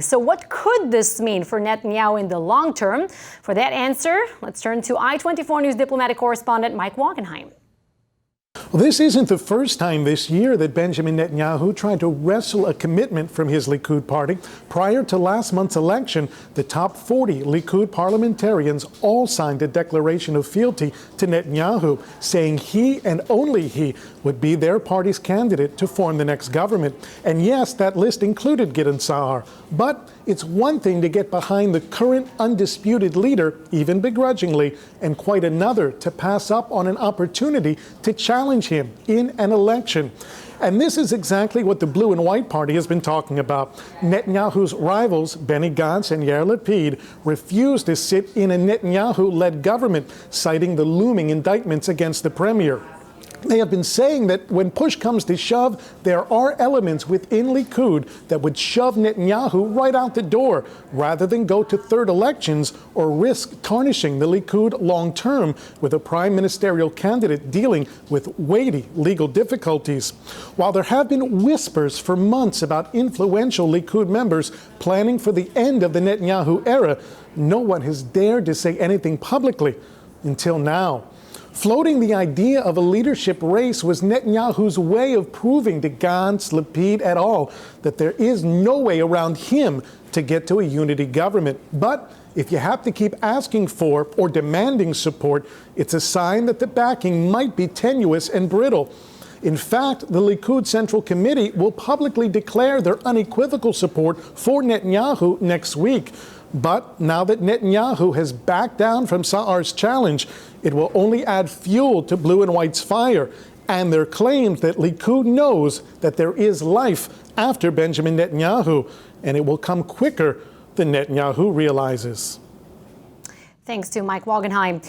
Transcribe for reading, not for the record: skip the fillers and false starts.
So what could this mean for Netanyahu in the long term? For that answer, let's turn to I-24 News diplomatic correspondent Mike Wagenheim. Well, this isn't the first time this year that Benjamin Netanyahu tried to wrestle a commitment from his Likud party. Prior to last month's election, the top 40 Likud parliamentarians all signed a declaration of fealty to Netanyahu, saying he and only he would be their party's candidate to form the next government. And yes, that list included Gideon Sa'ar. But it's one thing to get behind the current undisputed leader, even begrudgingly, and quite another to pass up on an opportunity to challenge him in an election. And this is exactly what the Blue and White Party has been talking about. Netanyahu's rivals, Benny Gantz and Yair Lapid, refused to sit in a Netanyahu-led government, citing the looming indictments against the premier. They have been saying that when push comes to shove, there are elements within Likud that would shove Netanyahu right out the door, rather than go to third elections or risk tarnishing the Likud long term with a prime ministerial candidate dealing with weighty legal difficulties. While there have been whispers for months about influential Likud members planning for the end of the Netanyahu era, no one has dared to say anything publicly until now. Floating the idea of a leadership race was Netanyahu's way of proving to Gantz, Lapid et al. That there is no way around him to get to a unity government. But if you have to keep asking for or demanding support, it's a sign that the backing might be tenuous and brittle. In fact, the Likud Central Committee will publicly declare their unequivocal support for Netanyahu next week. But now that Netanyahu has backed down from Sa'ar's challenge, it will only add fuel to Blue and White's fire and their claims that Likud knows that there is life after Benjamin Netanyahu, and it will come quicker than Netanyahu realizes. Thanks to Mike Wagenheim.